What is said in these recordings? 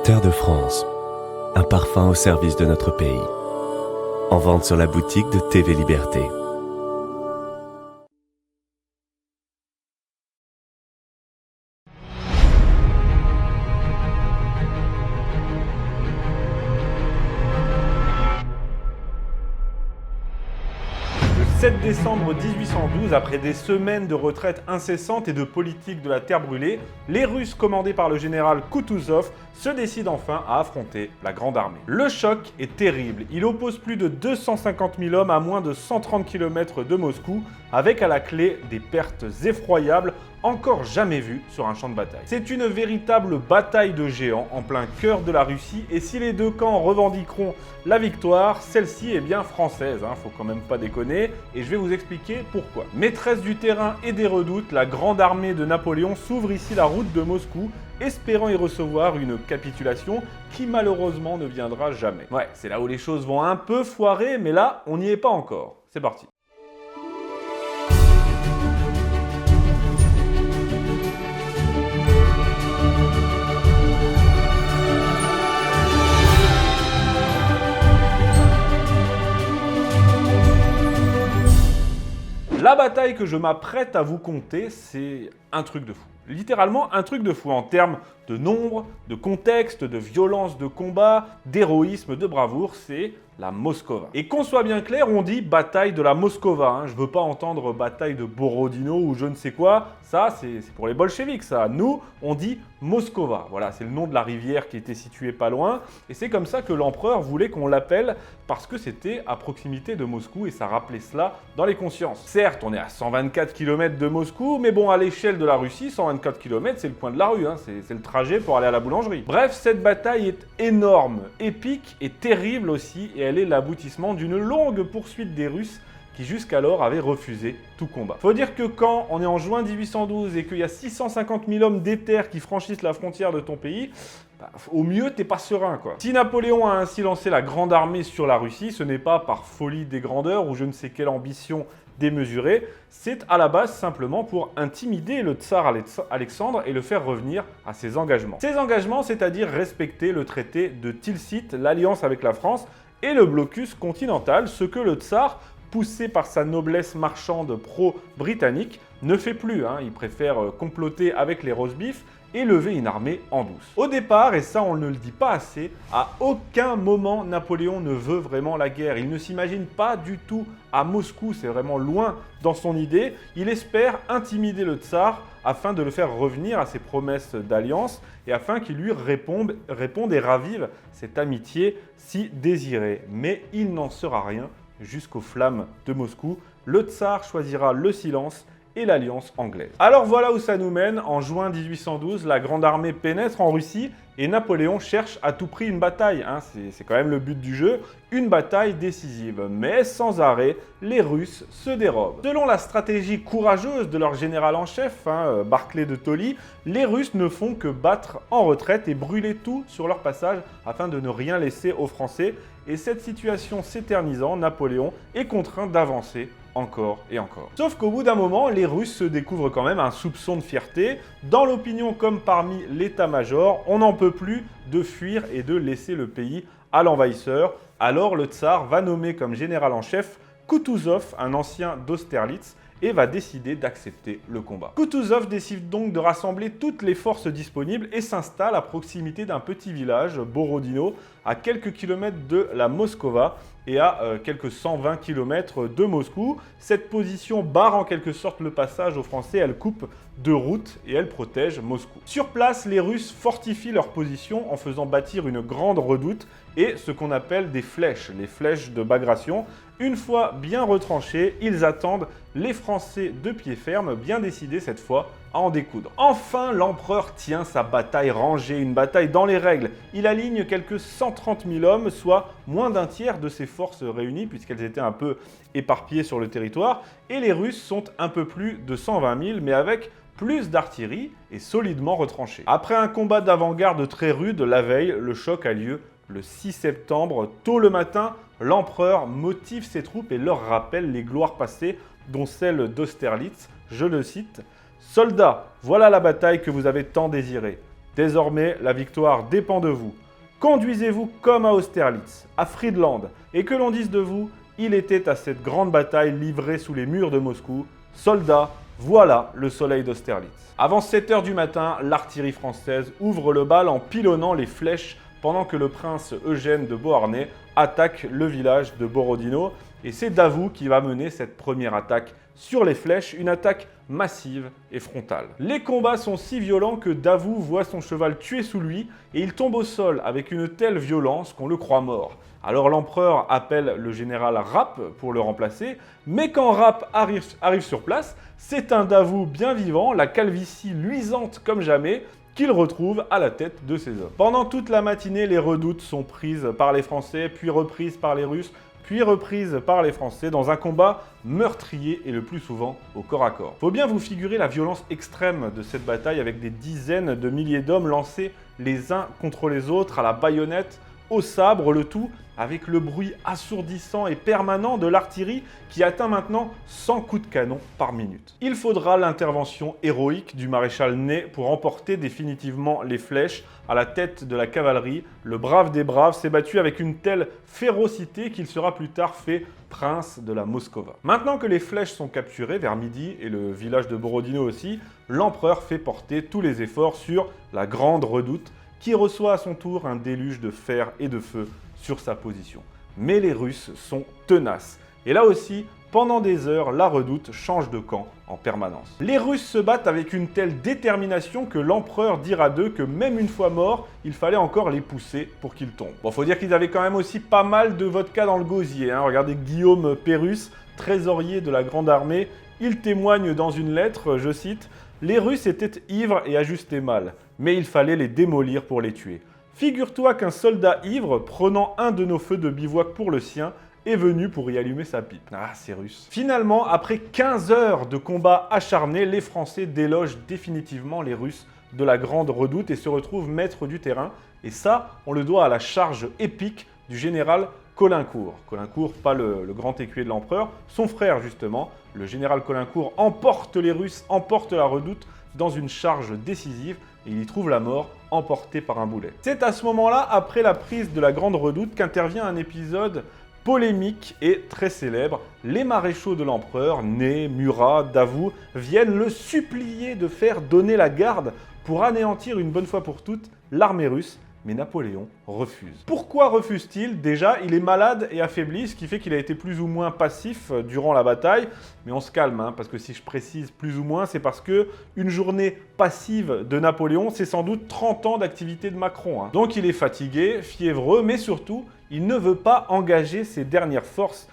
Terre de France, un parfum au service de notre pays. En vente sur la boutique de TV Liberté. Le 7 décembre 1812, après des semaines de retraite incessante et de politique de la terre brûlée, les Russes commandés par le général Koutouzov se décident enfin à affronter la Grande Armée. Le choc est terrible, il oppose plus de 250 000 hommes à moins de 130 km de Moscou, avec à la clé des pertes effroyables encore jamais vues sur un champ de bataille. C'est une véritable bataille de géants en plein cœur de la Russie, et si les deux camps revendiqueront la victoire, celle-ci est bien française, faut quand même pas déconner, et je vais vous expliquer pourquoi. Maîtresse du terrain et des redoutes, la Grande Armée de Napoléon s'ouvre ici la route de Moscou, espérant y recevoir une capitulation qui malheureusement ne viendra jamais. Ouais, c'est là où les choses vont un peu foirer, mais là, on n'y est pas encore. C'est parti. La bataille que je m'apprête à vous conter, c'est un truc de fou. Littéralement un truc de fou en termes de nombre, de contexte, de violence de combat, d'héroïsme, de bravoure, c'est la Moskova. Et qu'on soit bien clair, on dit bataille de la Moskova. Je veux pas entendre bataille de Borodino ou je ne sais quoi. Ça, c'est pour les bolcheviks, ça. Nous, on dit Moskova. Voilà, c'est le nom de la rivière qui était située pas loin. Et c'est comme ça que l'empereur voulait qu'on l'appelle parce que c'était à proximité de Moscou et ça rappelait cela dans les consciences. Certes, on est à 124 km de Moscou, mais bon, à l'échelle de la Russie, 124 km, c'est le coin de la rue. C'est le trajet pour aller à la boulangerie. Bref, cette bataille est énorme, épique et terrible aussi. Et elle est l'aboutissement d'une longue poursuite des Russes qui jusqu'alors avaient refusé tout combat. Faut dire que quand on est en juin 1812 et qu'il y a 650 000 hommes déterres qui franchissent la frontière de ton pays, au mieux, t'es pas serein, quoi. Si Napoléon a ainsi lancé la Grande Armée sur la Russie, ce n'est pas par folie des grandeurs ou je ne sais quelle ambition démesurée, c'est à la base simplement pour intimider le tsar Alexandre et le faire revenir à ses engagements. Ces engagements, c'est-à-dire respecter le traité de Tilsit, l'alliance avec la France et le blocus continental, ce que le tsar, poussé par sa noblesse marchande pro-britannique, ne fait plus. Il préfère comploter avec les rosbifs et lever une armée en douce. Au départ, et ça on ne le dit pas assez, à aucun moment Napoléon ne veut vraiment la guerre. Il ne s'imagine pas du tout à Moscou, c'est vraiment loin dans son idée. Il espère intimider le tsar afin de le faire revenir à ses promesses d'alliance et afin qu'il lui réponde et ravive cette amitié si désirée. Mais il n'en sera rien jusqu'aux flammes de Moscou. Le tsar choisira le silence et l'alliance anglaise. Alors voilà où ça nous mène. En juin 1812, la Grande Armée pénètre en Russie et Napoléon cherche à tout prix une bataille. C'est quand même le but du jeu, une bataille décisive. Mais sans arrêt, les Russes se dérobent. Selon la stratégie courageuse de leur général en chef, Barclay de Tolly, les Russes ne font que battre en retraite et brûler tout sur leur passage afin de ne rien laisser aux Français. Et cette situation s'éternisant, Napoléon est contraint d'avancer encore et encore. Sauf qu'au bout d'un moment, les Russes se découvrent quand même un soupçon de fierté. Dans l'opinion comme parmi l'état-major, on n'en peut plus de fuir et de laisser le pays à l'envahisseur. Alors le tsar va nommer comme général en chef Koutouzov, un ancien d'Austerlitz, et va décider d'accepter le combat. Koutouzov décide donc de rassembler toutes les forces disponibles et s'installe à proximité d'un petit village, Borodino, à quelques kilomètres de la Moskova et à quelques 120 km de Moscou. Cette position barre en quelque sorte le passage aux Français, elle coupe deux routes et elle protège Moscou. Sur place, les Russes fortifient leur position en faisant bâtir une grande redoute et ce qu'on appelle des flèches, les flèches de Bagration. Une fois bien retranchés, ils attendent les Français de pied ferme, bien décidés cette fois à en découdre. Enfin, l'empereur tient sa bataille rangée, une bataille dans les règles. Il aligne quelques 130 000 hommes, soit moins d'un tiers de ses forces réunies, puisqu'elles étaient un peu éparpillées sur le territoire, et les Russes sont un peu plus de 120 000, mais avec plus d'artillerie et solidement retranchés. Après un combat d'avant-garde très rude, la veille, le choc a lieu le 6 septembre, tôt le matin, l'empereur motive ses troupes et leur rappelle les gloires passées, dont celle d'Austerlitz. Je le cite, « Soldats, voilà la bataille que vous avez tant désirée. Désormais, la victoire dépend de vous. Conduisez-vous comme à Austerlitz, à Friedland, et que l'on dise de vous, il était à cette grande bataille livrée sous les murs de Moscou. Soldats, voilà le soleil d'Austerlitz. Avant 7 h du matin, l'artillerie française ouvre le bal en pilonnant les flèches pendant que le prince Eugène de Beauharnais attaque le village de Borodino. Et c'est Davout qui va mener cette première attaque sur les flèches, une attaque massive et frontale. Les combats sont si violents que Davout voit son cheval tué sous lui et il tombe au sol avec une telle violence qu'on le croit mort. Alors l'empereur appelle le général Rapp pour le remplacer, mais quand Rapp arrive sur place, c'est un Davout bien vivant, la calvitie luisante comme jamais, qu'il retrouve à la tête de ses hommes. Pendant toute la matinée, les redoutes sont prises par les Français, puis reprises par les Russes, puis reprises par les Français dans un combat meurtrier et le plus souvent au corps à corps. Faut bien vous figurer la violence extrême de cette bataille avec des dizaines de milliers d'hommes lancés les uns contre les autres à la baïonnette, au sabre, le tout avec le bruit assourdissant et permanent de l'artillerie qui atteint maintenant 100 coups de canon par minute. Il faudra l'intervention héroïque du maréchal Ney pour emporter définitivement les flèches. À la tête de la cavalerie, le brave des braves s'est battu avec une telle férocité qu'il sera plus tard fait prince de la Moscova. Maintenant que les flèches sont capturées vers midi et le village de Borodino aussi, l'empereur fait porter tous les efforts sur la grande redoute qui reçoit à son tour un déluge de fer et de feu sur sa position. Mais les Russes sont tenaces. Et là aussi, pendant des heures, la redoute change de camp en permanence. Les Russes se battent avec une telle détermination que l'empereur dira d'eux que même une fois morts, il fallait encore les pousser pour qu'ils tombent. Bon, faut dire qu'ils avaient quand même aussi pas mal de vodka dans le gosier, hein. Regardez Guillaume Pérus, trésorier de la Grande Armée, il témoigne dans une lettre, je cite, « Les Russes étaient ivres et ajustaient mal, mais il fallait les démolir pour les tuer. Figure-toi qu'un soldat ivre, prenant un de nos feux de bivouac pour le sien, est venu pour y allumer sa pipe. » Ah, c'est russe. Finalement, après 15 heures de combats acharnés, les Français délogent définitivement les Russes de la grande redoute et se retrouvent maîtres du terrain. Et ça, on le doit à la charge épique du général Caulaincourt. Caulaincourt, pas le grand écuyer de l'empereur, son frère justement. Le général Caulaincourt emporte les Russes, emporte la redoute dans une charge décisive et il y trouve la mort emporté par un boulet. C'est à ce moment-là, après la prise de la grande redoute, qu'intervient un épisode polémique et très célèbre. Les maréchaux de l'empereur, Ney, Murat, Davout, viennent le supplier de faire donner la garde pour anéantir une bonne fois pour toutes l'armée russe. Mais Napoléon refuse. Pourquoi refuse-t-il? Déjà, il est malade et affaibli, ce qui fait qu'il a été plus ou moins passif durant la bataille. Mais on se calme, hein, parce que si je précise plus ou moins, c'est parce que une journée passive de Napoléon, c'est sans doute 30 ans d'activité de Macron. Hein. Donc il est fatigué, fiévreux, mais surtout, il ne veut pas engager ses dernières forces.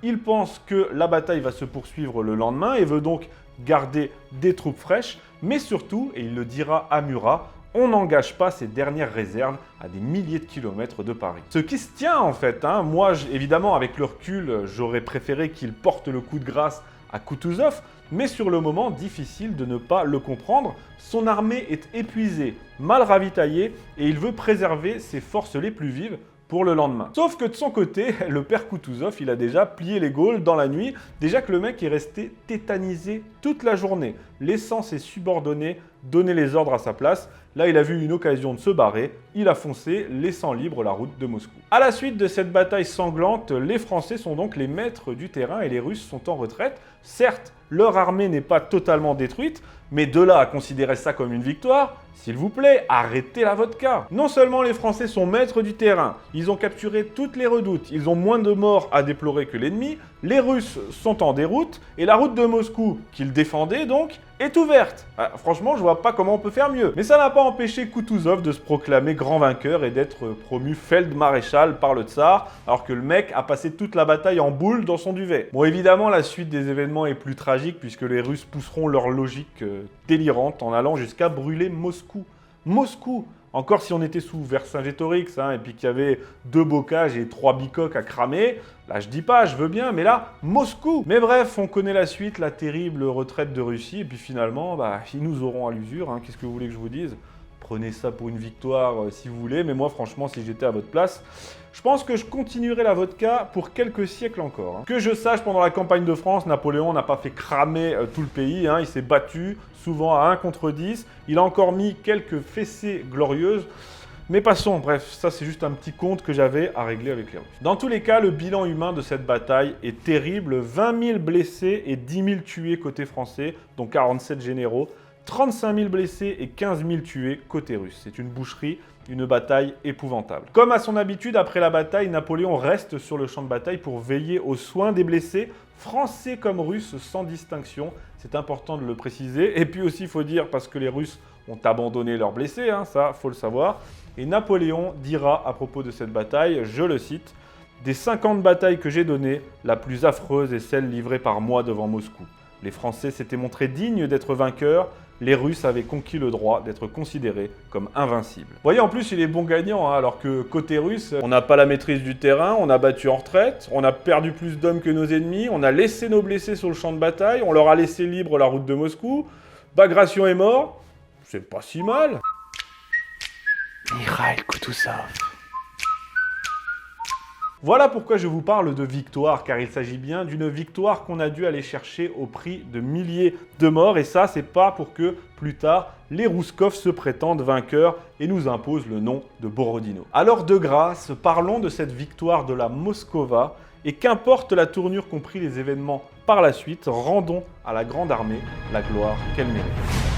Il pense que la bataille va se poursuivre le lendemain et veut donc garder des troupes fraîches. Mais surtout, et il le dira à Murat, on n'engage pas ses dernières réserves à des milliers de kilomètres de Paris. Ce qui se tient en fait, hein. Moi évidemment avec le recul, j'aurais préféré qu'il porte le coup de grâce à Koutouzov, mais sur le moment, difficile de ne pas le comprendre. Son armée est épuisée, mal ravitaillée et il veut préserver ses forces les plus vives pour le lendemain. Sauf que de son côté, le père Koutouzov, il a déjà plié les Gaules dans la nuit, déjà que le mec est resté tétanisé toute la journée, laissant ses subordonnés donner les ordres à sa place. Là, il a vu une occasion de se barrer, il a foncé, laissant libre la route de Moscou. À la suite de cette bataille sanglante, les Français sont donc les maîtres du terrain et les Russes sont en retraite. Certes, leur armée n'est pas totalement détruite, mais de là à considérer ça comme une victoire, s'il vous plaît, arrêtez la vodka. Non seulement les Français sont maîtres du terrain, ils ont capturé toutes les redoutes, ils ont moins de morts à déplorer que l'ennemi, les Russes sont en déroute, et la route de Moscou, qu'ils défendaient donc, est ouverte. Franchement, je vois pas comment on peut faire mieux. Mais ça n'a pas empêché Koutouzov de se proclamer grand vainqueur et d'être promu feld-maréchal par le tsar, alors que le mec a passé toute la bataille en boule dans son duvet. Bon, évidemment, la suite des événements est plus tragique puisque les Russes pousseront leur logique délirante en allant jusqu'à brûler Moscou. Moscou! Encore si on était sous Vercingétorix, hein, et puis qu'il y avait 2 bocages et 3 bicoques à cramer, là je dis pas, je veux bien, mais là, Moscou! Mais bref, on connaît la suite, la terrible retraite de Russie, et puis finalement, ils nous auront à l'usure, hein, qu'est-ce que vous voulez que je vous dise? prenez ça pour une victoire si vous voulez, mais moi franchement si j'étais à votre place, je pense que je continuerais la vodka pour quelques siècles encore. Que je sache, pendant la campagne de France, Napoléon n'a pas fait cramer tout le pays, il s'est battu, souvent à 1 contre 10, il a encore mis quelques fessées glorieuses. Mais passons, bref, ça c'est juste un petit compte que j'avais à régler avec les Russes. Dans tous les cas, le bilan humain de cette bataille est terrible. 20 000 blessés et 10 000 tués côté français, dont 47 généraux. 35 000 blessés et 15 000 tués côté russe. C'est une boucherie, une bataille épouvantable. Comme à son habitude, après la bataille, Napoléon reste sur le champ de bataille pour veiller aux soins des blessés, français comme russes, sans distinction. C'est important de le préciser. Et puis aussi, il faut dire, parce que les Russes ont abandonné leurs blessés, ça, faut le savoir. Et Napoléon dira à propos de cette bataille, je le cite, « Des 50 batailles que j'ai données, la plus affreuse est celle livrée par moi devant Moscou. Les Français s'étaient montrés dignes d'être vainqueurs, les Russes avaient conquis le droit d'être considérés comme invincibles. » Vous voyez, en plus, il est bon gagnant, alors que côté russe, on n'a pas la maîtrise du terrain, on a battu en retraite, on a perdu plus d'hommes que nos ennemis, on a laissé nos blessés sur le champ de bataille, on leur a laissé libre la route de Moscou, Bagration est mort, c'est pas si mal. Mikhail Kutuzov. Voilà pourquoi je vous parle de victoire, car il s'agit bien d'une victoire qu'on a dû aller chercher au prix de milliers de morts, et ça, c'est pas pour que, plus tard, les Rouskov se prétendent vainqueurs et nous imposent le nom de Borodino. Alors de grâce, parlons de cette victoire de la Moskova, et qu'importe la tournure qu'ont pris les événements par la suite, rendons à la Grande Armée la gloire qu'elle mérite.